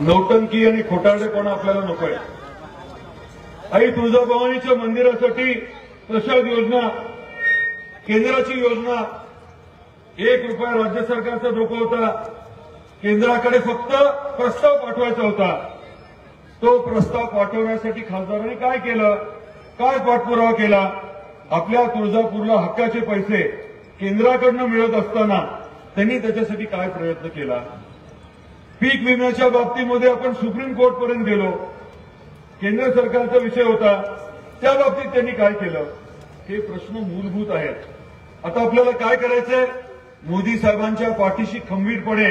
नौटंकी आणि खोटारडेपणा आपल्याला नकोय। आई तुळजाभवानीच्या मंदिरासाठी प्रसाद योजना, केंद्राची योजना, 1 रुपया राज्य सरकारचा डोकं होता, केंद्राकडे फक्त प्रस्ताव पाठवायचा होता। तो प्रस्ताव पाठवण्यासाठी खासदारांनी काय केलं, काय पाठपुरावा केला? आपल्या तुळजापूरला हक्काचे पैसे केंद्राकडनं मिळत असताना त्यांनी त्याच्यासाठी काय प्रयत्न केला? पीक विम्याच्या बाबतीमध्ये आपण सुप्रीम कोर्टपर्यंत गेलो, केंद्र सरकारचा विषय होता, त्या बाबतीत त्यांनी काय केलं? हे प्रश्न मूलभूत आहेत। आता आपल्याला काय करायचंय? मोदी साहेबांच्या पाठीशी खंबीरपणे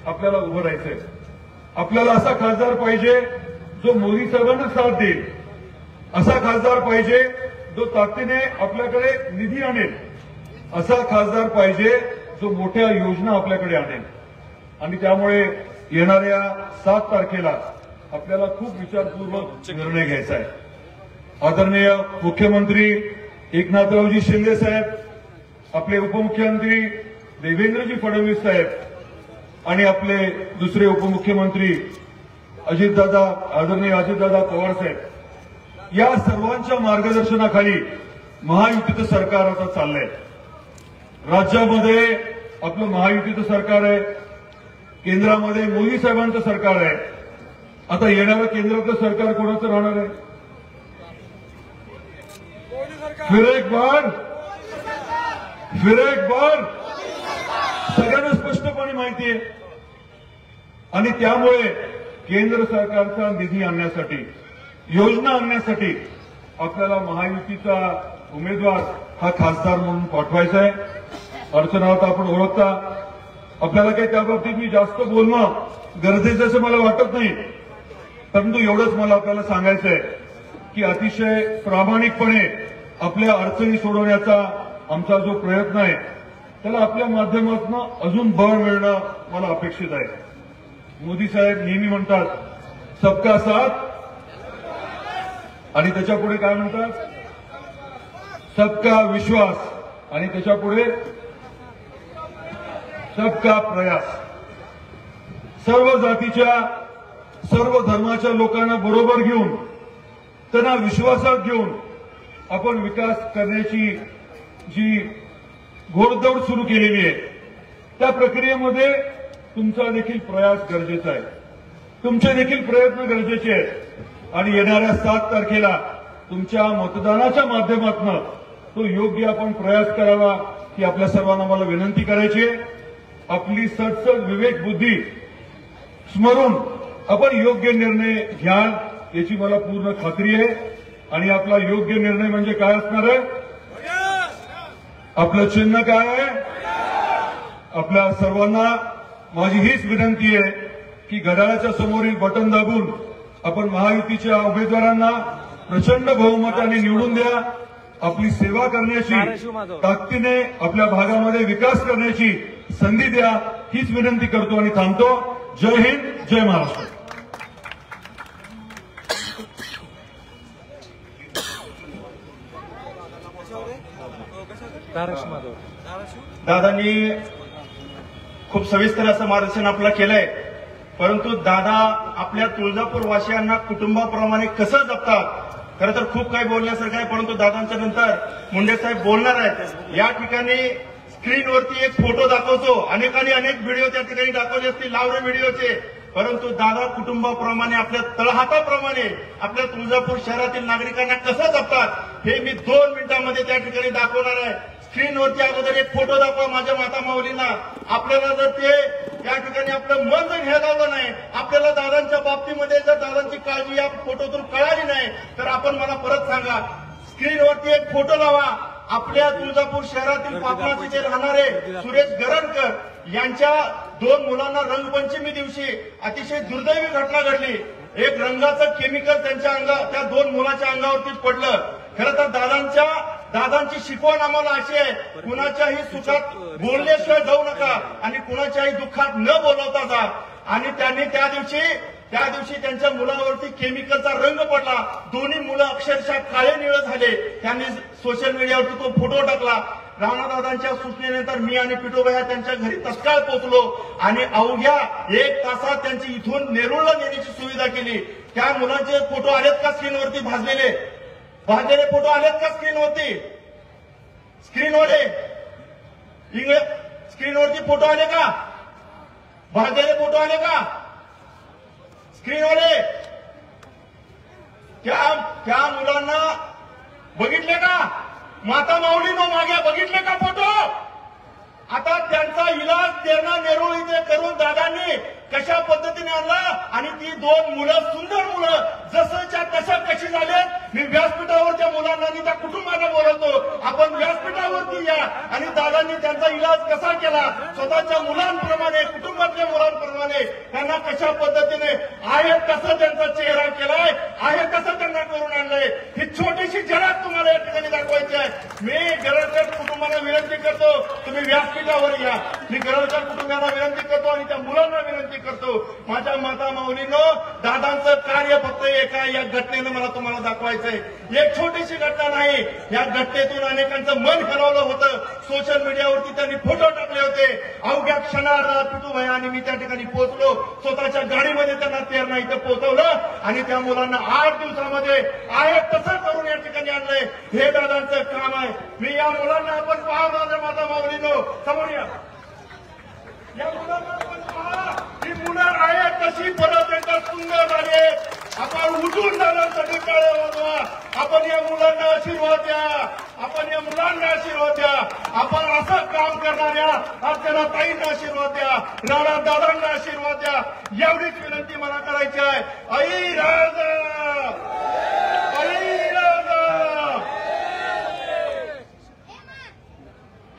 आपल्याला उभं राहायचंय। आपल्याला असा खासदार पाहिजे जो मोदी साहेबांना साथ देईल, असा खासदार पाहिजे जो ताकदीने आपल्याकडे निधी आणेल, असा खासदार पाहिजे जो मोठ्या योजना आपल्याकडे आणेल। आणि त्यामुळे येणाऱ्या 7 तारखेला आपल्याला खूप विचारपूर्वक निर्णय घ्यायचा आहे। आदरणीय मुख्यमंत्री एकनाथरावजी शिंदे साहेब, आपले उपमुख्यमंत्री देवेंद्रजी फडणवीस साहेब आणि आपले दुसरे उपमुख्यमंत्री अजितदादा, आदरणीय अजितदादा पवार साहेब, या सर्वांच्या मार्गदर्शनाखाली महायुतीचं सरकार आता चाललंय। राज्यामध्ये आपलं महायुतीचं सरकार आहे, केंद्रामध्ये मोदी साहेबांचं सरकार आहे। आता येणारं केंद्राचं सरकार कोणाचं राहणार आहे? फिर एक बार सगळ्यांना स्पष्टपणे माहिती आहे। आणि त्यामुळे केंद्र सरकारचा निधी आणण्यासाठी, योजना आणण्यासाठी आपल्याला महायुतीचा उमेदवार हा खासदार म्हणून पाठवायचा आहे। अर्चनावत आपण ओळखता, आपल्याला काही त्या बाबतीत मी जास्त बोलणं गरजेचं असं मला वाटत नाही, परंतु एवढंच मला आपल्याला सांगायचं आहे की अतिशय प्रामाणिकपणे आपल्या अडचणी सोडवण्याचा आमचा जो प्रयत्न आहे त्याला आपल्या माध्यमातून अजून बळ मिळणं मला अपेक्षित आहे। मोदी साहेब नेहमी म्हणतात सबका साथ, आणि त्याच्यापुढे काय म्हणतात? सबका विश्वास, आणि त्याच्यापुढे सबका प्रयास। सर्व जातीच्या, सर्व धर्माच्या लोकांना बरोबर घेऊन, त्यांना विश्वासात घेऊन आपण विकास करण्याची जी घोडदौड सुरू केलेली आहे, त्या प्रक्रियेमध्ये तुमचा देखील प्रयास गरजेचा आहे, तुमचे देखील प्रयत्न गरजेचे आहेत। आणि येणाऱ्या 7 तारखेला तुमच्या मतदानाच्या माध्यमातून तो योग्य आपण प्रयास करावा ही आपल्या सर्वांना मला विनंती करायची आहे। आपली सडसड विवेक बुद्धी स्मरून आपण योग्य निर्णय घ्याल याची मला पूर्ण खात्री आहे। आणि आपला योग्य निर्णय म्हणजे काय असणार आहे? आपलं चिन्ह काय आहे? आपल्या सर्वांना माझी हीच विनंती आहे की घड्याळाच्या समोरील बटन दाबून आपण महायुतीच्या उमेदवारांना प्रचंड बहुमताने निवडून द्या। आपली सेवा करण्याची, ताकदीने आपल्या भागामध्ये विकास करण्याची संधी द्या, हीच विनंती करतो आणि थांबतो। जय हिंद, जय महाराष्ट्र। दादांनी खूप सविस्तर असं मार्गदर्शन आपलं केलंय, परंतु दादा आपल्या तुळजापूर वासियांना कुटुंबाप्रमाणे कसं जपतात, खरं तर खूप काही बोलण्यासारखं आहे। परंतु दादांच्या नंतर मुंडे साहेब बोलणार आहेत। या ठिकाणी स्क्रीनवरती एक फोटो दाखवतो, अनेकांनी अनेक व्हिडिओ त्या ठिकाणी दाखवले असतील, लावले व्हिडिओचे, परंतु दादा कुटुंबाप्रमाणे, आपल्या तळहाताप्रमाणे आपल्या तुळजापूर शहरातील नागरिकांना कसं जपतात हे मी 2 मिनिटांमध्ये त्या ठिकाणी दाखवणार आहे। स्क्रीनवरती अगोदर एक फोटो दाखवा माझ्या माता माऊलींना। आपल्याला जर ते त्या ठिकाणी आपलं मन जर हेलावलं नाही, आपल्याला दादांच्या बाबतीमध्ये जर दादांची काळजी या फोटोतून कळाली नाही, तर आपण मला परत सांगा। स्क्रीनवरती एक फोटो लावा, आपल्या तुळजापूर शहरातील पापनाचे राहणारे सुरेश गरणकर यांच्या 2 मुलांना रंगपंचमी दिवशी अतिशय दुर्दैवी घटना घडली। एक रंगाचं केमिकल त्या 2 मुलाच्या अंगावरती पडलं। खरं तर दादांची शिकवण आम्हाला अशी आहे, कुणाच्याही सुखात बोलल्याशिवाय जाऊ नका आणि कुणाच्याही दुःखात न बोलवता जा। आणि त्यांनी त्या दिवशी त्यांच्या मुलावरती केमिकलचा रंग पडला, दोन्ही मुलं अक्षरशः काळे निळे झाले। त्यांनी सोशल मीडियावरती तो फोटो टाकला राणादादांच्या सूचनेनंतर मी आणि पिठोबाया त्यांच्या घरी तत्काळ पोहोचलो आणि अवघ्या 1 तासात त्यांची इथून नेरूळला नेण्याची सुविधा केली. त्या मुलांचे फोटो आलेत का स्क्रीनवरती? भाजलेले फोटो आलेत का स्क्रीनवरती? स्क्रीनवरती फोटो आले का? भाजलेले फोटो आले का स्क्रीनवाले? त्या मुलांना बघितले का? माता माऊलीनो मागे बघितले का फोटो? आता त्यांचा इलाज त्यांना नेरूळ इथे करून दादांनी कशा पद्धतीने आणला आणि ती 2 मुलं, सुंदर मुलं, जसंच्या तशा कशी झालेत. मी व्यासपीठावर त्या मुलांना आणि त्या कुटुंबाला बोलवतो, आपण व्यासपीठावरती या आणि दादांनी त्यांचा इलाज कसा केला, स्वतःच्या मुलांप्रमाणे, कुटुंबातल्या मुलांप्रमाणे त्यांना कशा पद्धतीने आहे तसं त्यांचा चेहरा केलाय, आहे तसं त्यांना करून आणलंय. ही छोटीशी झलक तुम्हाला या ठिकाणी दाखवायची आहे. मी गरजकर कुटुंबाला विनंती करतो, तुम्ही व्यासपीठावर या. मी गरजकर कुटुंबाला विनंती करतो आणि त्या मुलांना विनंती करतो. माझ्या माता माऊलीनो, दादांचं कार्य फक्त एका या घटनेनं मला तुम्हाला दाखवायचंय. एक छोटीशी घटना नाही, या घटनेतून अनेकांचं मन हलवलं होतं. सोशल मीडियावरती त्यांनी फोटो टाकले होते. अवघ्या क्षणार्धात पिठूभाई आणि मी त्या ठिकाणी पोहोचलो. स्वतःच्या गाडीमध्ये त्यांना तेरणा इथं पोहोचवलं आणि त्या मुलांना 8 दिवसामध्ये आहे तसं करून या ठिकाणी आणलंय. हे दादांचं काम आहे. मी या मुलांना आपण पहा, माझ्या माता माऊलीनो, समोर या. या मुलांना आपण पहा, ही मुलं आहे कशी परत एकदा सुंदर झाली. आपण उठून जाण्यासाठी टाळ्या वाजवा. आपण या मुलांना आशीर्वाद द्या. आपण या मुलांना आशीर्वाद द्या. आपण असं काम करणाऱ्या अर्चना ताईंना आशीर्वाद द्या. राणा दादांना आशीर्वाद द्या. एवढीच विनंती मला करायची आहे. आई राजा, आई राजा.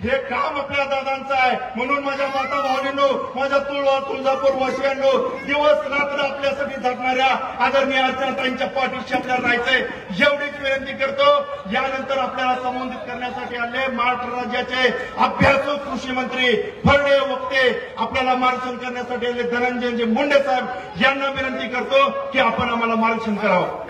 हे काम आपल्या दादांचं आहे. म्हणून माझ्या माता भावनींनो, माझ्या तुळजापूर वासियांनो, दिवस रात्र आपल्यासाठी झटणाऱ्या आदरणीय अर्चनाताईंच्या पाठीशी आपल्याला राहायचंय. एवढीच विनंती करतो. यानंतर आपल्याला संबोधित करण्यासाठी आले महाराष्ट्र राज्याचे अभ्यासू कृषी मंत्री, फरडे वक्ते, आपल्याला मार्गदर्शन करण्यासाठी आले धनंजय मुंडे साहेब यांना विनंती करतो की आपण आम्हाला मार्गदर्शन करावं.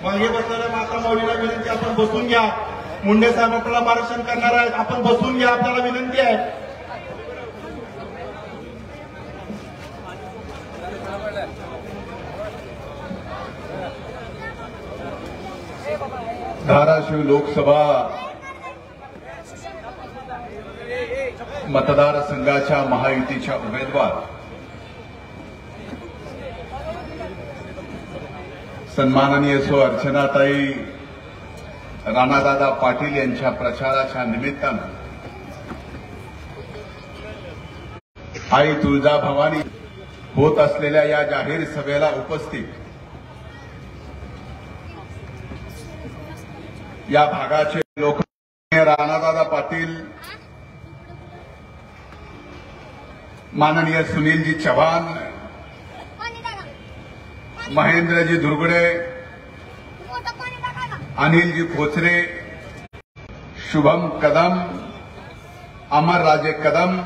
मागे बसलेल्या माता माऊलीला विनंती, आपण बसून घ्या. मुंडे साहेब आपल्याला मार्गदर्शन करणार आहेत. आपण बसून घ्या, आपल्याला विनंती आहे. धाराशिव लोकसभा मतदारसंघाच्या महायुतीच्या उमेदवार सन्माननीय सो अर्चनाताई राणादादा पाटील यांच्या प्रचाराच्या निमित्तानं आई तुळजाभवानी होत असलेल्या या जाहीर सभेला उपस्थित या भागाचे लोक, राणादादा पाटील, माननीय सुनीलजी चव्हाण, महेंद्रजी दुर्गुडे, अनिलजी खोचरे, शुभम कदम, अमरराजे कदम,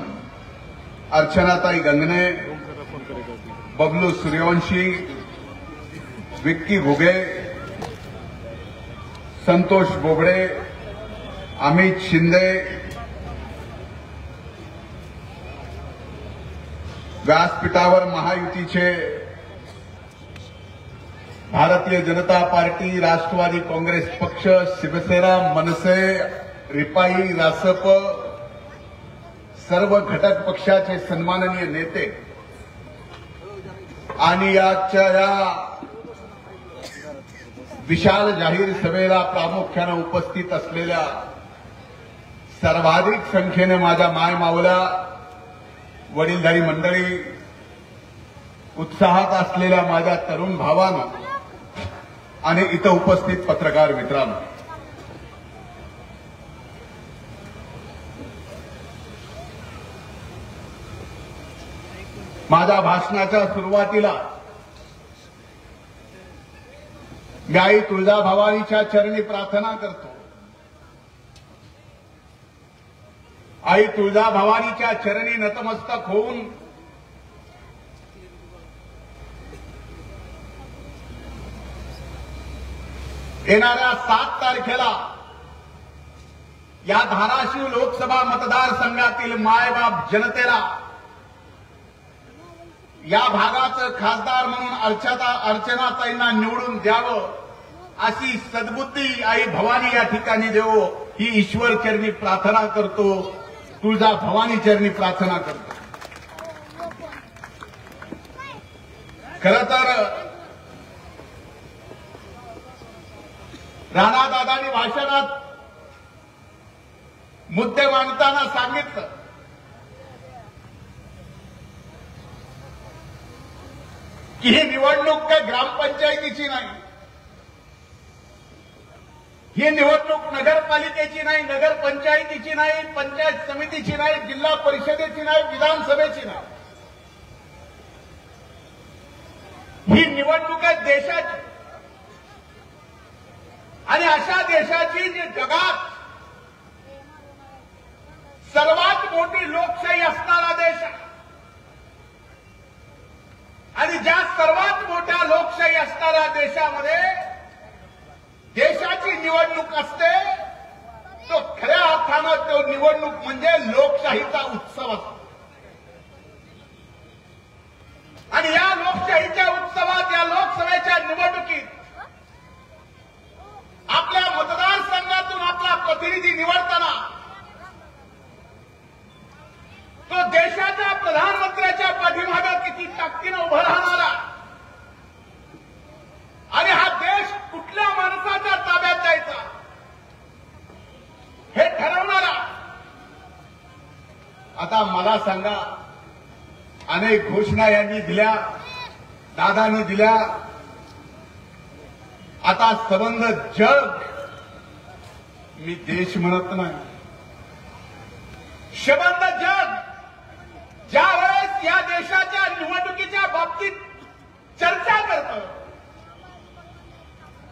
अर्चनाताई गंगने, बबलू सूर्यवंशी, विक्की घुगे, संतोष बोबडे, अमित शिंदे, व्यासपीठावर महायुतीचे भारतीय जनता पार्टी, राष्ट्रवादी काँग्रेस पक्ष, शिवसेना, मनसे, रिपाई, रासप सर्व घटक पक्षाचे सन्माननीय नेते आणि याच्या या विशाल जाहीर सभेला प्रामुख्याने उपस्थित असलेल्या सर्वाधिक संख्येने माझ्या मायमाऊला, वडीलधारी मंडळी, उत्साहात असलेल्या माझ्या तरुण भावांनो आणि इथं उपस्थित पत्रकार मित्रांनो, माझ्या भाषणाच्या सुरुवातीला मी आई तुळजाभवानीच्या चरणी प्रार्थना करतो आई तुळजाभवानीच्या चरणी नतमस्तक होऊन येणाऱ्या 7 तारखेला या धाराशिव लोकसभा मतदारसंघातील मायबाप जनतेला या भागाचं खासदार म्हणून अर्चनाताईंना निवडून द्यावं अशी सद्बुद्धी आई भवानी या ठिकाणी देवो ही ईश्वर चरणी प्रार्थना करतो, तुळजा भवानी चरणी प्रार्थना करतो. खरं तर राणादादांनी भाषणात मुद्दे मांडताना सांगितलं की ही निवडणूक काही ग्रामपंचायतीची नाही, ही निवडणूक नगरपालिकेची नाही, नगरपंचायतीची नाही, पंचायत समितीची नाही, जिल्हा परिषदेची नाही, विधानसभेची नाही. ही निवडणूक आहे देशाची आणि अशा देशाची जी जगात सर्वात मोठी लोकशाही असणारा देश आहे आणि ज्या सर्वात मोठ्या लोकशाही असणाऱ्या देशामध्ये देशाची निवडणूक असते तो खऱ्या अर्थानं तो निवडणूक म्हणजे लोकशाहीचा उत्सव असतो. आणि या लोकशाहीच्या उत्सवात या लोकसभेच्या निवडणुकीत आपल्या मतदारसंघातून आपला प्रतिनिधी निवडताना तो देशाच्या प्रधानमंत्र्याच्या पाठीमागे किती ताकदीनं उभं राहणारा आणि हा देश कुठल्या माणसाच्या ताब्यात द्यायचा हे ठरवणारा. आता मला सांगा, अनेक घोषणा यांनी दिल्या, दादांनी दिल्या. आता संबंध जग, मी देश म्हणत नाही, संबंध जग ज्या वेळेस या देशाच्या निवडणुकीच्या बाबतीत चर्चा करतं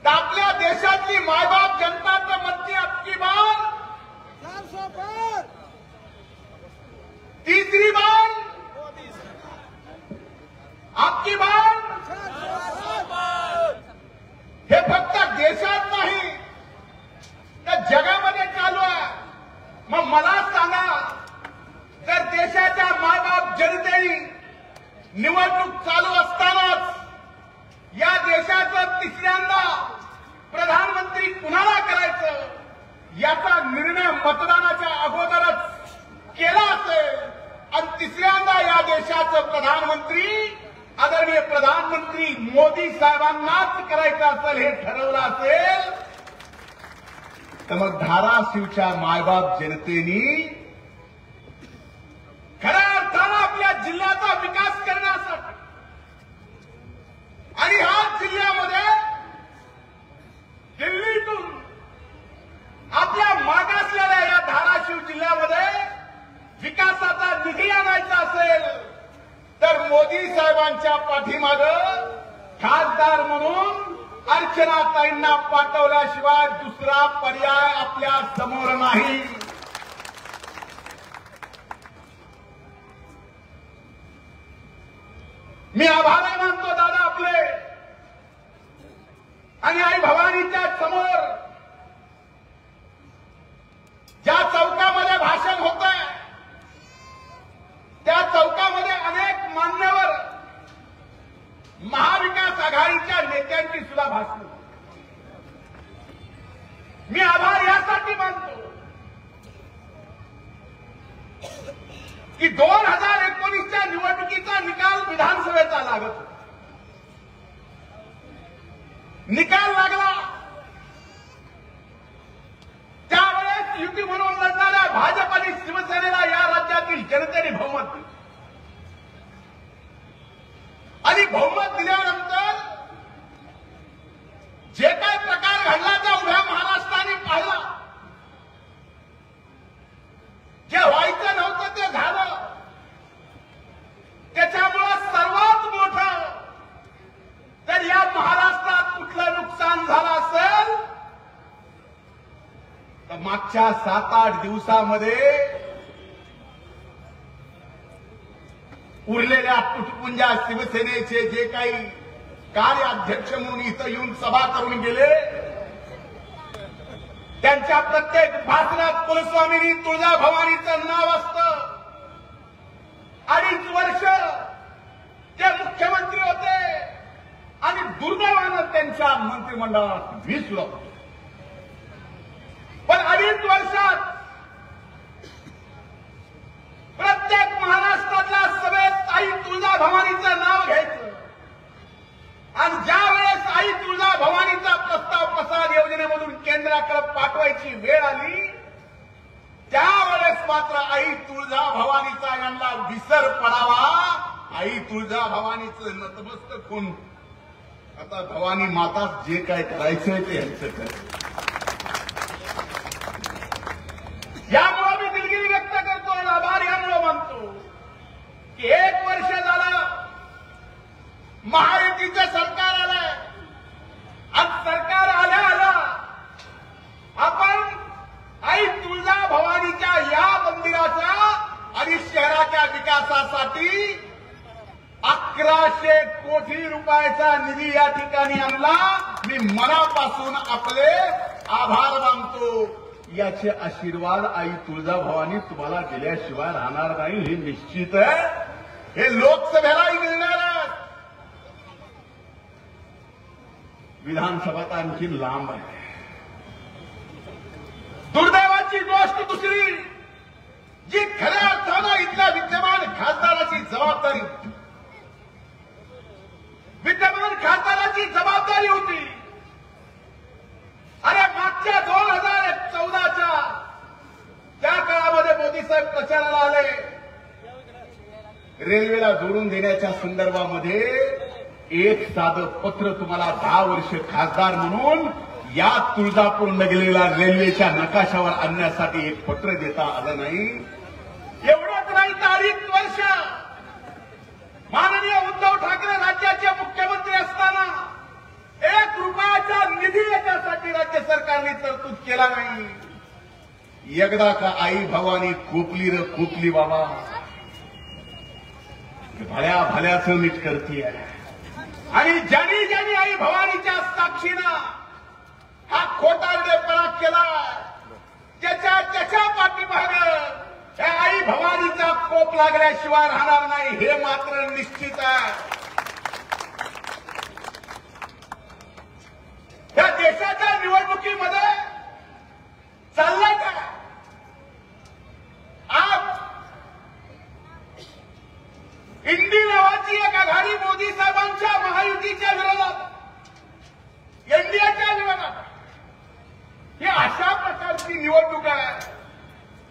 तर आपल्या देशातली मायबाप जनता तर म्हणते अबकी बार 400 तीसरी बार आपकी बार. हे फक्त देशात नाही तर जगामध्ये चालू आहे. मग मला सांगा, जर देशाच्या मायबाप जनतेने निवडणूक चालू असतानाच या देशाचं तिसऱ्यांदा प्रधानमंत्री कुणाला करायचं याचा निर्णय मतदानाच्या अगोदरच केला असेल आणि तिसऱ्यांदा या देशाचं प्रधानमंत्री आदरणीय प्रधानमंत्री मोदी साहेबांनाच करायचं असेल हे ठरवलं असेल तर मग धाराशिवच्या मायबाप जनतेनी खऱ्या अर्थानं आपल्या जिल्ह्याचा विकास करण्यासाठी आणि ह्या जिल्ह्यामध्ये दिल्लीतून आपल्या मागासलेल्या या धाराशिव जिल्ह्यामध्ये विकासाचा निधी आणायचा असेल तर मोदी साहेबांच्या पाठीमागं खासदार म्हणून अर्चनाताईंना पाठवल्याशिवाय दुसरा पर्याय आपल्या समोर नाही. मी आभार मानतो दादा आपले आणि आई भवानीच्या समोर ज्या चौकामध्ये भाषण होत आहे त्या चौकामध्ये अनेक मान्यवर महाविकास आघाडीच्या नेत्यांची सुद्धा भाषण. मी आभार यासाठी मानतो की 2019च्या निवडणुकीचा निकाल विधानसभेचा लागत होता. निकाल लागला त्यावेळेस युती म्हणून लढणाऱ्या भाजप आणि शिवसेनेला या राज्यातील जनतेने बहुमत दिलं आणि बहुमत दिल्यानंतर जे काही प्रकार घडला त्या उभ्या महाराष्ट्राने पाहिला. जे व्हायचं नव्हतं ते झालं. त्याच्यामुळं सर्वात मोठं जर या महाराष्ट्रात कुठलं नुकसान झालं असेल तर मागच्या 7-8 दिवसामध्ये उरलेल्या तुटपुंजा शिवसेनेचे जे काही कार्याध्यक्ष म्हणून इथं येऊन सभा करून गेले, त्यांच्या प्रत्येक भाषणात कुलस्वामिनी तुळजाभवानीचं नाव असतं. 2.5 वर्ष ते मुख्यमंत्री होते आणि दुर्दैवानं त्यांच्या मंत्रिमंडळात 20 लोक होते. पण 2.5 वर्षात प्रत्येक महाराष्ट्रातल्या सभेत आई तुळजाभवानीचं नाव घ्यायचं आणि ज्या वेळेस आई तुळजाभवानीचा प्रस्ताव प्रसाद योजनेमधून केंद्राकडे पाठवायची वेळ आली, त्यावेळेस मात्र आई तुळजाभवानीचा यांना विसर पडावा. आई तुळजाभवानीचं नतमस्तक होऊन आता भवानी माता जे काय करायचंय ते यांचं कर. यामुळे मी दिलगिरी व्यक्त करतो आणि आभार यामुळे मानतो की 1 वर्ष झालं महायुतीचं सरकार आलंय आणि सरकार आल्या आपण आई तुळजाभवानीच्या या मंदिराच्या आणि शहराच्या विकासासाठी 1100 कोटी रुपयाचा निधी या ठिकाणी आणला. मी मनापासून आपले आभार मानतो. याचे आशीर्वाद आई तुळजाभवानी तुम्हाला दिल्याशिवाय राहणार नाही, हे निश्चित आहे. हे लोकसभेलाही मिळणार आहे. विधानसभा तर आणखी लांब आहे. दुर्दैवाची गोष्ट दुसरी, जी खऱ्या अर्थानं इथल्या विद्यमान खासदाराची जबाबदारी होती, विद्यमान खासदाराची जबाबदारी होती. अरे मागच्या 2014च्या त्या काळामध्ये मोदी साहेब प्रचाराला आले. रेल्वेला जोडून देण्याच्या संदर्भामध्ये एक साधं पत्र तुम्हाला 10 वर्ष खासदार म्हणून या तुळजापूर नगरीला रेल्वेच्या नकाशावर आणण्यासाठी एक पत्र देता आलं नाही. एवढंच नाही, 2.5 वर्ष माननीय उद्धव ठाकरे राज्याचे मुख्यमंत्री असताना 1 रुपयाचा निधी याच्यासाठी राज्य सरकारने तरतूद केला नाही. एकदा का आई भवानी कोपली र कोपली बाबा, भल्या भल्याचं नीट करतीये. आणि ज्यांनी ज्यांनी आई भवानीच्या साक्षीनं हा खोटारडेपणा केला, त्याच्या पाठीमागं त्या आई भवानीचा कोप लागल्याशिवाय राहणार नाही, हे मात्र निश्चित आहे. या देशाच्या निवडणुकीमध्ये चाललंय का? आज इंडी नावाची एक आघाडी मोदी साहेबांच्या महायुतीच्या विरोधात, एनडीएच्या विरोधात, ही अशा प्रकारची निवडणूक आहे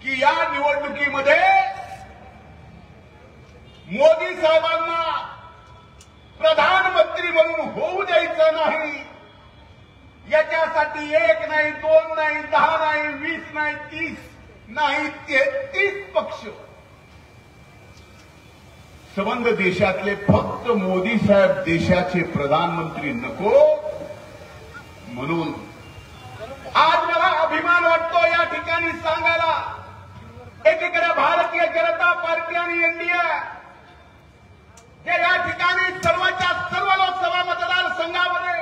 की या निवडणुकीमध्ये मोदी साहेबांना प्रधानमंत्री म्हणून होऊ द्यायचं नाही. याच्यासाठी 1 नाही, 2 नाही, 10 नाही, 20 नाही, 30 नाही, 33 पक्ष संबंध देशातले फक्त मोदी साहेब देशाचे प्रधानमंत्री नको म्हणून आज मला अभिमान वाटतो या ठिकाणी सांगायला. एकीकडे भारतीय जनता पार्टी आणि एनडीए जे या ठिकाणी सर्वच्या सर्व लोकसभा मतदारसंघामध्ये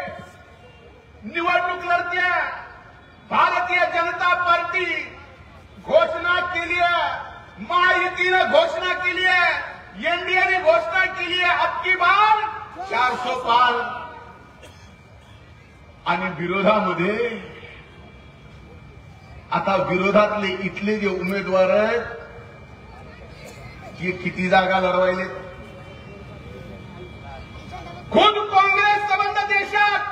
निवडणूक लढते. भारतीय जनता पार्टी घोषणा केली आहे, महायुतीनं घोषणा केली आहे, एनडीएने घोषणा केली आहे अब की बार 400 पार. आणि विरोधामध्ये आता विरोधातले इथले जे उमेदवार आहेत, जे किती जागा लढवायले, खुद काँग्रेस संबंध देशात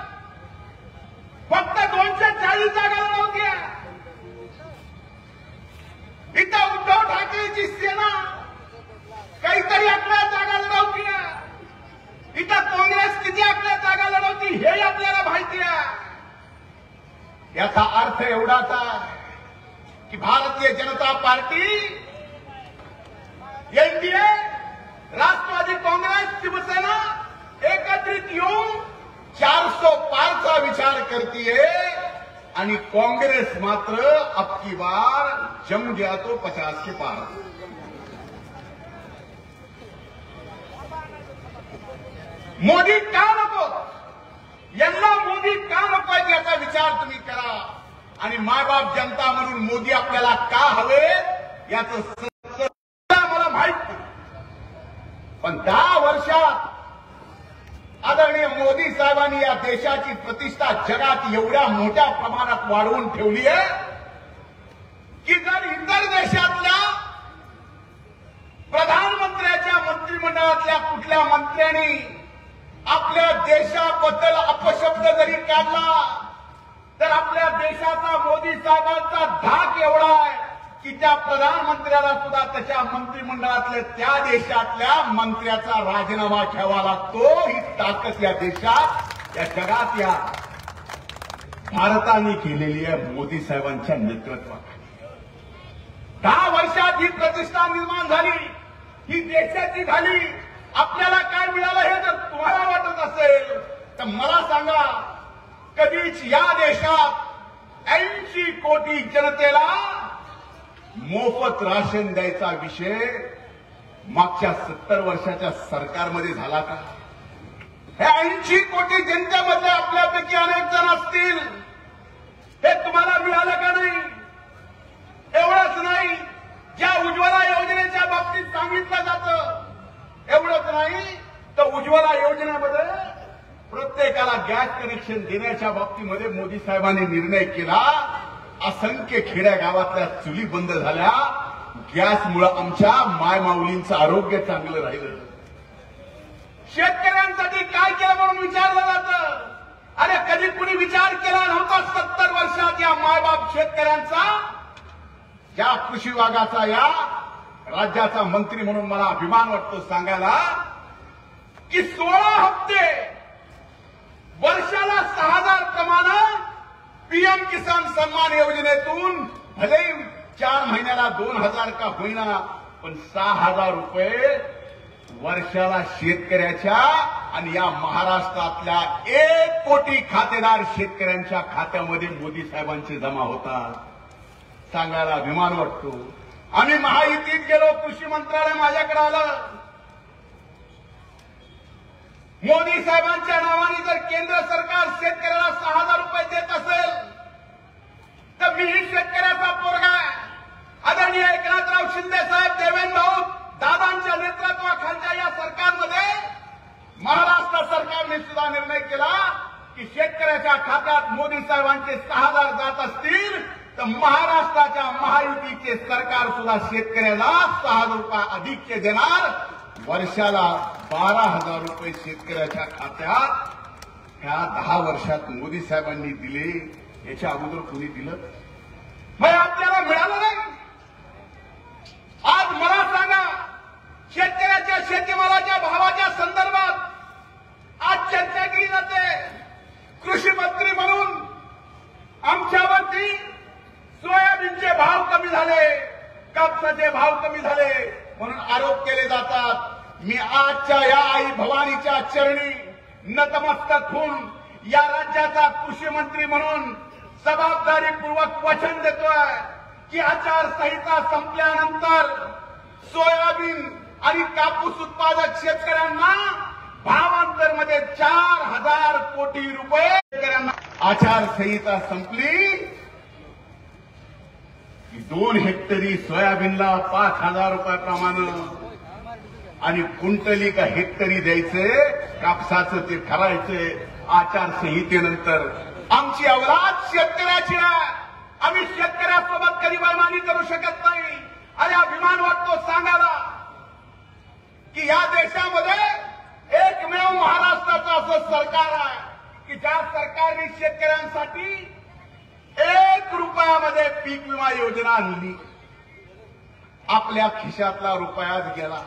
फक्त 240 जागा लढवत्या. इथं उद्धव ठाकरेची सेना काहीतरी 11 जागा लढवत्या. इथं काँग्रेस किती 11 जागा लढवती हे आपल्याला माहिती आहे. याचा अर्थ एवढाच आहे की भारतीय जनता पार्टी, एनडीए, राष्ट्रवादी काँग्रेस, शिवसेना एकत्रित येऊन 400 पारचा विचार करतीये आणि काँग्रेस मात्र अब की बार जम गया तो 50 के पार. मोदी का नको, यांना मोदी का नको याचा विचार तुम्ही करा. आणि मायबाप जनता म्हणून मोदी आपल्याला का हवे याचं मला माहित नाही. पण 10 वर्षात आदरणीय मोदी साहेबांनी या देशाची प्रतिष्ठा जगात एवढ्या मोठ्या प्रमाणात वाढवून ठेवली आहे की जर इतर देशातल्या प्रधानमंत्र्याच्या मंत्रिमंडळातल्या कुठल्या मंत्र्यांनी आपल्या देशाबद्दल अपशब्द जरी काढला तर आपल्या देशाचा मोदी साहेबांचा धाक एवढा आहे की त्या प्रधानमंत्र्याला सुद्धा त्याच्या मंत्रिमंडळातल्या त्या देशातल्या मंत्र्याचा राजीनामा घ्यावा लागतो. ही ताकद या देशात, या जगात, या भारताने केलेली आहे मोदी साहेबांच्या नेतृत्वात. 10 वर्षात ही प्रतिष्ठा निर्माण झाली, ही देशाची झाली. आपल्याला काय मिळालं हे जर तुम्हाला वाटत असेल तर मला सांगा, कधीच या देशात 80 कोटी जनतेला मोफत राशन द्यायचा विषय मागच्या 70 वर्षाच्या सरकारमध्ये झाला का? हे 80 कोटी जनतेमध्ये आपल्यापैकी अनेक जण असतील, हे तुम्हाला मिळालं का नाही? एवढंच नाही, ज्या उज्ज्वला योजनेच्या बाबतीत सांगितलं जातं एवढंच नाही तर उज्ज्वला योजनेमध्ये प्रत्येकाला गॅस कनेक्शन देण्याच्या बाबतीमध्ये मोदी साहेबांनी निर्णय केला. असंख्य खेड्या गावातल्या चुली बंद झाल्या. गॅसमुळे आमच्या मायमाऊलींचं आरोग्य चांगलं राहिलं. शेतकऱ्यांसाठी काय केलं म्हणून विचारलं जातं. अरे कधी कुणी विचार केला नव्हता 70 वर्षात या मायबाप शेतकऱ्यांचा. या कृषी विभागाचा या राज्याचा मंत्री म्हणून मला अभिमान वाटतो सांगायला की 16 हप्ते वर्षाला 6,000 प्रमाणे पीएम किसान सन्मान योजनेतून भले 4 महिन्याला 2,000 का होईना पण 6,000 रुपये वर्षाला शेतकऱ्याच्या आणि या महाराष्ट्रातल्या 1 कोटी खातेदार शेतकऱ्यांच्या खात्यामध्ये मोदी साहेबांचे जमा होतात. सांगायला अभिमान वाटतो. आम्ही महायुतीत गेलो, कृषी मंत्रालय माझ्याकडे आलं. मोदी साहेबांच्या नावाने जर केंद्र सरकार शेतकऱ्याला 6,000 रुपये देत असेल तर मीही शेतकऱ्याचा पोरगा आहे. आदरणीय एकनाथराव शिंदे साहेब, देवेंद्र भाऊ दादांच्या नेतृत्वाखालच्या या सरकारमध्ये महाराष्ट्र सरकारने सुद्धा निर्णय केला की शेतकऱ्याच्या खात्यात मोदी साहेबांचे 6,000 जात असतील तर महाराष्ट्राच्या महायुतीचे सरकार सुद्धा शेतकऱ्याला 6,000 रुपये अधिकचे देणार. वर्षाला 12,000 रुपये शेतकऱ्याच्या खात्यात ह्या 10 वर्षात मोदी साहेबांनी दिले. याच्या अगोदर कोणी दिलं? मग आपल्याला मिळालं नाही. आज मला सांगा, शेतकऱ्याच्या शेतीमालाच्या भावाच्या संदर्भात आज चर्चा केली जाते. कृषी मंत्री म्हणून आमच्यावरती सोयाबीनचे भाव कमी झाले, कापसाचे भाव कमी झाले म्हणून आरोप केले जातात. मी आजच्या या आई भवानीच्या चरणी नतमस्तक होऊन या राज्याचा कृषी मंत्री म्हणून जबाबदारीपूर्वक वचन देतोय की आचारसंहिता संपल्यानंतर सोयाबीन आणि कापूस उत्पादक शेतकऱ्यांना भावांतरमध्ये 4,000 कोटी रुपये शेतकऱ्यांना. आचारसंहिता संपली की 2 हेक्टरी सोयाबीनला 5,000 रुपयाप्रमाणे आणि कुंटली का हेक्टरी द्यायचे कापसाचं ते ठरायचे. आचारसंहितेनंतर आमची अवलाद शेतकऱ्याची आहे. आम्ही शेतकऱ्यासोबत कधी बेईमानी करू शकत नाही. अरे अभिमान वाटतो सांगायला की या देशामध्ये एकमेव महाराष्ट्राचं असं सरकार आहे की ज्या सरकारने शेतकऱ्यांसाठी 1 रुपयामध्ये पीक विमा योजना आणली. आपल्या खिशातला रुपयाच गेला.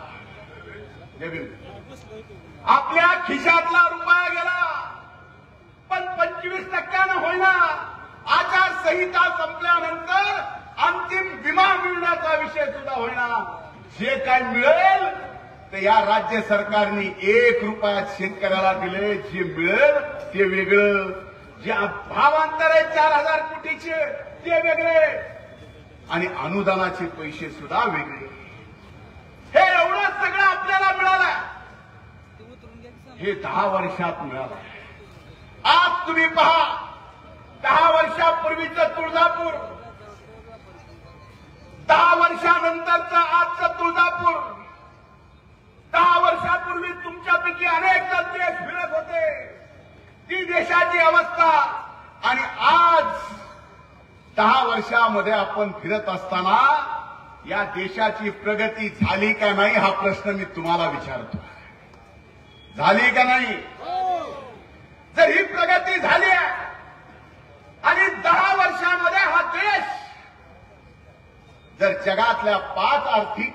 आपल्या खिशातला रुपया गेला. पण 25% होईना. आचारसंहिता संपल्यानंतर अंतिम विमा मिळण्याचा विषय सुद्धा होईना. जे काय मिळेल ते या राज्य सरकारने 1 रुपयात शेतकऱ्याला दिले. जे मिळेल ते वेगळं. जे भावांतर आहे 4,000 कोटीचे ते वेगळे आणि अनुदानाचे पैसे सुद्धा वेगळे. हे एवढं सगळं आपल्याला मिळालं. हे 10 वर्षात मिळालं. आज तुम्ही पहा, 10 वर्षापूर्वीचं तुळजापूर, 10 वर्षानंतरचं आजचं तुळजापूर, 10 वर्षापूर्वी तुमच्यापैकी अनेक जण देश फिरत होते, ती देशाची अवस्था, आणि आज 10 वर्षामध्ये आपण फिरत असताना या देशाची प्रगती झाली का नाही हा प्रश्न मी तुम्हाला विचारतो. झाली का नाही? जर ही प्रगती झाली आहे आणि 10 वर्षामध्ये हा देश जर जगातल्या 5 आर्थिक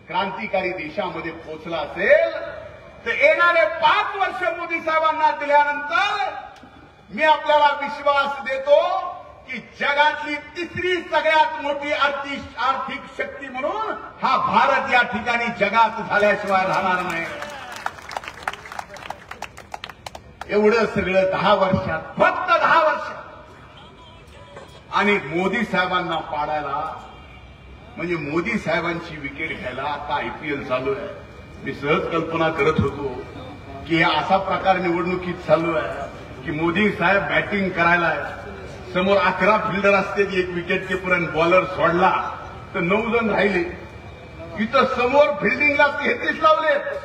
क्रांतिकारी देशामध्ये पोहोचला असेल, तर येणारे 5 वर्ष मोदी साहेबांना दिल्यानंतर मी आपल्याला विश्वास देतो की जगातली 3री सगळ्यात मोठी आर्थिक शक्ती म्हणून हा भारत या ठिकाणी जगात झाल्याशिवाय राहणार नाही. एवढं सगळं 10 वर्षात, फक्त 10 वर्षात. आणि मोदी साहेबांना पाडायला, म्हणजे मोदी साहेबांची विकेट घ्यायला आता आयपीएल चालू आहे. मी सहज कल्पना करत होतो की असा प्रकार निवडणुकीत चालू आहे की मोदी साहेब बॅटिंग करायला आहे, समोर 11 फिल्डर असते, एक विकेट कीपर आणि बॉलर सोडला तर 9 जण राहिले. इथं समोर फिल्डिंगला 33 लावलेत,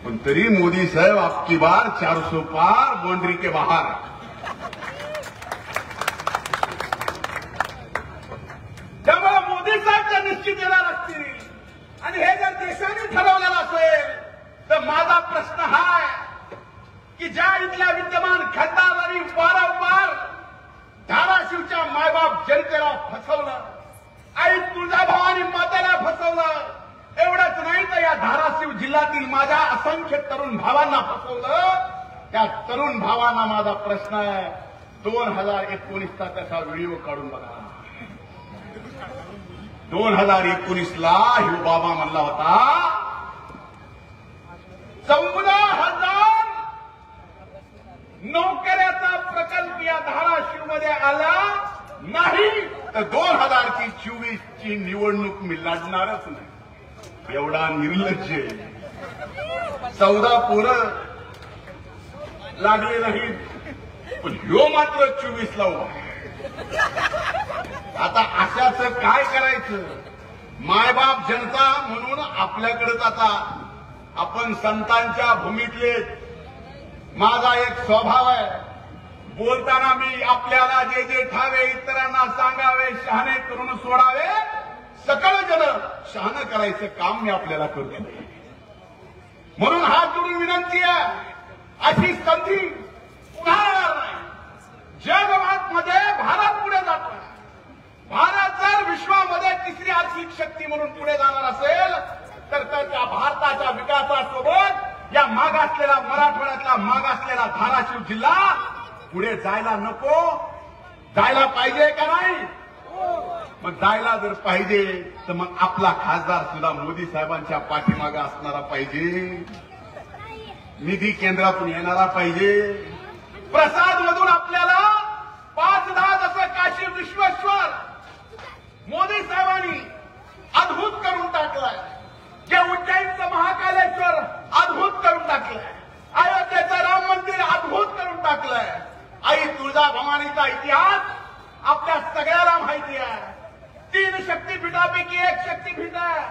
पण तरी मोदी साहेब आपकी बार 400 पार, बाउंड्री के बाहर. त्यामुळे मोदी साहेब जर निश्चित येणार असतील आणि हे जर देशाने ठरवलेलं असेल, तर माझा प्रश्न हा आहे की ज्या इथल्या विद्यमान खासदारांनी वारंवार धाराशिवच्या मायबाप जनतेला फसवलं, आई तुळजाभवानी मातेला फसवलं, एवढंच नाही तर या धाराशिव जिल्ह्यातील माझ्या असंख्य तरुण भावांना फसवलं. त्या तरुण भावांना माझा प्रश्न आहे, 2019चा त्याचा व्हिडिओ काढून बघा. 2019ला ह्यो बाबा म्हणला होता 14,000 नोकऱ्याचा प्रकल्प या धाराशिवमध्ये आला नाही, तर 2024ची निवडणूक मी लढणारच नाही. एवढा निर्लज्ज. 14 पोरं लागले नाहीत, पण ह्यो मात्र 24ला उभा. आता अशाच काय करायचं? मायबाप जनता म्हणून आपल्याकडेच आता आपण संतांच्या भूमीतले. माझा एक स्वभाव आहे, बोलताना मी आपल्याला जे जे ठावे इतरांना सांगावे, शहाणे करून सोडावे, सकळ जन शहाणं करायचं काम मी आपल्याला करतो. म्हणून हात जोडून विनंती आहे, अशी संधी पुन्हा येणार नाही. जगभरामध्ये भारत पुढे जातो. भारत जर विश्वामध्ये 3री आर्थिक शक्ती म्हणून पुढे जाणार असेल, तर त्या भारताच्या विकासासोबत या मागासलेला, मराठवाड्यातला मागासलेला धाराशिव जिल्हा पुढे जायला नको, जायला पाहिजे का नाही? मग जायला जर पाहिजे तर मग आपला खासदार सुद्धा मोदी साहेबांच्या पाठीमागे असणारा पाहिजे, निधी केंद्रातून येणारा पाहिजे. प्रसाद मधून आपल्याला 5-10 जसं काशी विश्वेश्वर मोदी साहेबांनी अद्भुत करून टाकलाय, जे उज्जैनचं महाकालेश्वर अद्भुत करून टाकलंय, अयोध्येचं राम मंदिर अद्भुत करून टाकलंय. आई तुळजाभवानीचा इतिहास आपल्या सगळ्याला माहिती आहे. 3 शक्तीपीठापैकी एक शक्तीपीठ आहे.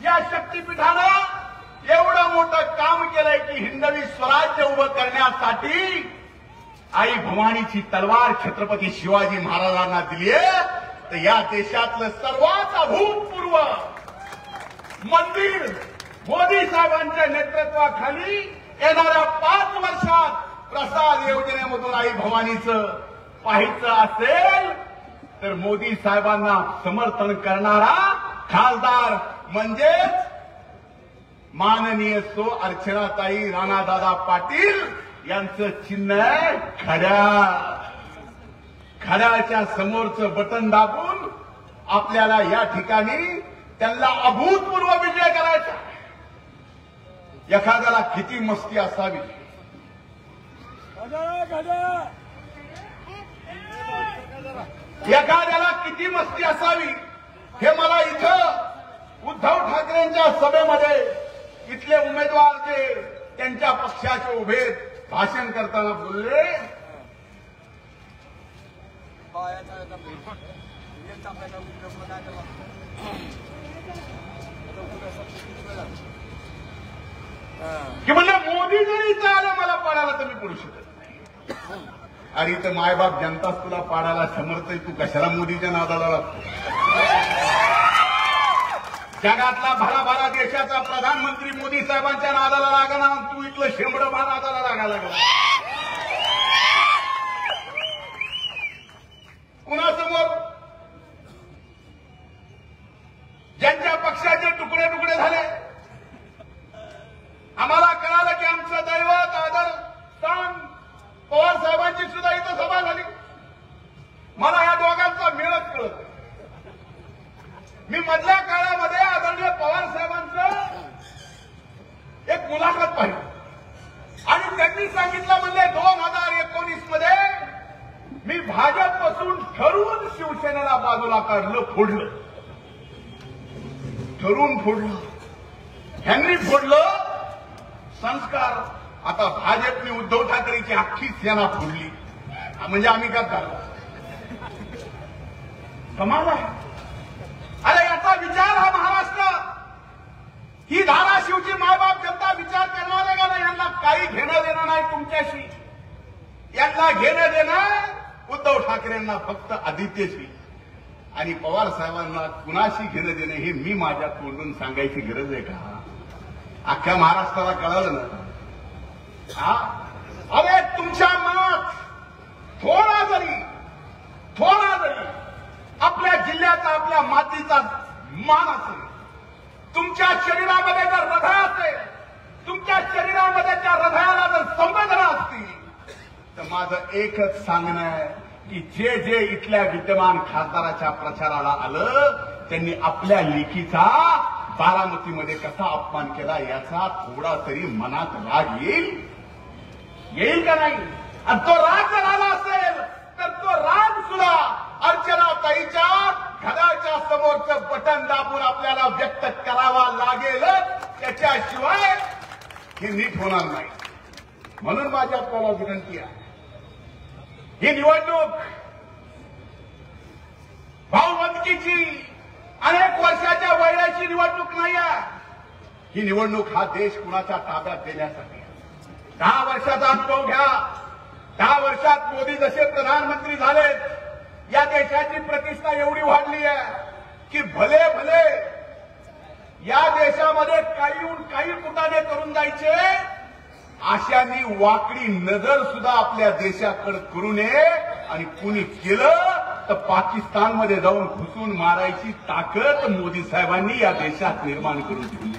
या शक्तीपीठानं एवढं मोठं काम केलंय की हिंदवी स्वराज्य उभं करण्यासाठी आई भवानीची तलवार छत्रपती शिवाजी महाराजांना दिली आहे. तर या देशातलं सर्वात अभूतपूर्व मंदिर मोदी साहेबांच्या नेतृत्वाखाली येणाऱ्या 5 वर्षात प्रसाद योजनेमधून आई भवानीचं पाहायचं असेल, तर मोदी साहेबांना समर्थन करणारा खासदार म्हणजेच माननीय सो अर्चनाताई राणादादा पाटील यांचं चिन्ह आहे घड्याळ. घड्याळच्या समोरचं बटन दाबून आपल्याला या ठिकाणी त्यांना अभूतपूर्व विजय करायचा. एखाद्याला किती मस्ती असावी, एखाद्याला किती मस्ती असावी हे मला इथं उद्धव ठाकरेंच्या सभेमध्ये इथले उमेदवार जे त्यांच्या पक्षाचे उभे भाषण करताना बोलले, की म्हणजे मोदी जरी इथं आलं मला पाडायला तर मी पडू शकत नाही. अरे इथं मायबाप जनताच तुला पाडायला समर्थ आहे, तू कशाला मोदीच्या नादाला लागतो? जगातला भराभरा देशाचा प्रधानमंत्री मोदी साहेबांच्या नादाला लागला, तू इथलं शेंबडं नादाला लागायला लागला. कुणासमोर? ज्यांच्या पक्षाचे तुकडे तुकडे झाले. आम्हाला कळालं की आमचं दैवत आदर स्थान पवार साहेबांची सुद्धा इथं सभा झाली. मला या दोघांचा मेळच कळत. मी मधल्या काळामध्ये आदरणीय पवार साहेबांचं एक मुलाखत पाहिली आणि त्यांनी सांगितलं म्हणजे 2019 मध्ये मी भाजपपासून ठरवून शिवसेनेला बाजूला काढलं, फोडलं. ठरवून फोडलं, ह्यांनी फोडलं संस्कार. आता भाजपने उद्धव ठाकरेची अख्खी सेना फोडली. म्हणजे आम्ही काय झालो? कमाल आहे. अरे याचा विचार हा महाराष्ट्र, ही धाराशिवची मायबाप जनता विचार करणार आहे का नाही? यांना काही घेणं देणं नाही तुमच्याशी. यांना घेणं देणं उद्धव ठाकरेंना फक्त आदित्यशी आणि पवार साहेबांना कुणाशी घेणं देणं हे मी माझ्या तोंडून सांगायची गरज आहे का? अख्ख्या महाराष्ट्राला कळालं ना. हा, अरे तुमच्या मनात थोडा जरी आपल्या जिल्ह्याचा, आपल्या मातीचा मान असेल, तुमच्या शरीरामध्ये जर हृदय असेल, तुमच्या शरीरामध्ये त्या हृदयाला जर संवेदना असतील, तर माझं एकच सांगणं आहे की जे जे इथल्या विद्यमान खासदाराच्या प्रचाराला आलं त्यांनी आपल्या लेखीचा बारामतीमध्ये कसा अपमान केला याचा थोडा तरी मनात राग येईल का नाही? आणि तो राग जर आला असेल तर तो राग सुद्धा अर्चनाताईच्या घराच्या समोरचं बटन दाबून आपल्याला व्यक्त करावा लागेलच, त्याच्याशिवाय हे नीट होणार नाही. म्हणून माझी आपल्याला विनंती आहे, ही निवडणूक भाऊबंदकीची अनेक वर्षाच्या वैराची निवडणूक नाही आहे. ही निवडणूक हा देश कुणाच्या ताब्यात देण्यासाठी. 10 वर्षाचा अनुभव घ्या. 10 वर्षात मोदी जसे प्रधानमंत्री झालेत, या देशाची प्रतिष्ठा एवढी वाढली आहे की भले या देशामध्ये काही कुटाने करून जायचे, अशांनी वाकडी नजर सुद्धा आपल्या देशाकडे करू नये. आणि कुणी केलं तर पाकिस्तानमध्ये जाऊन घुसून मारायची ताकद मोदी साहेबांनी या देशात निर्माण करून ठेवली.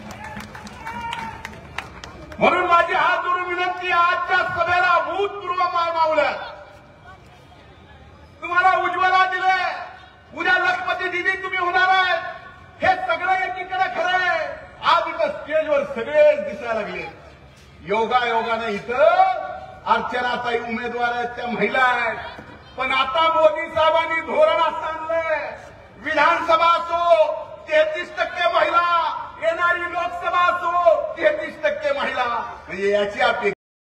म्हणून माझी हात जोडून विनंती, आजच्या सभेला भूतपूर्व मावल्या. तुम्हाला उज्ज्वला दिलंय, उद्या लखपती दिदी तुम्ही होणार आहे, हे सगळं एकीकडे खरं आहे. आज इथं स्टेजवर सगळेच दिसायला लागले. योगायोगानं इथं अर्चनाताई उमेदवार आहेत, त्या महिला आहेत. पण आता मोदी साहेबांनी धोरण असं आणलंय, विधानसभा असो 33% महिला, येणारी लोकसभा असो 33% महिला. म्हणजे याची अपेक्षा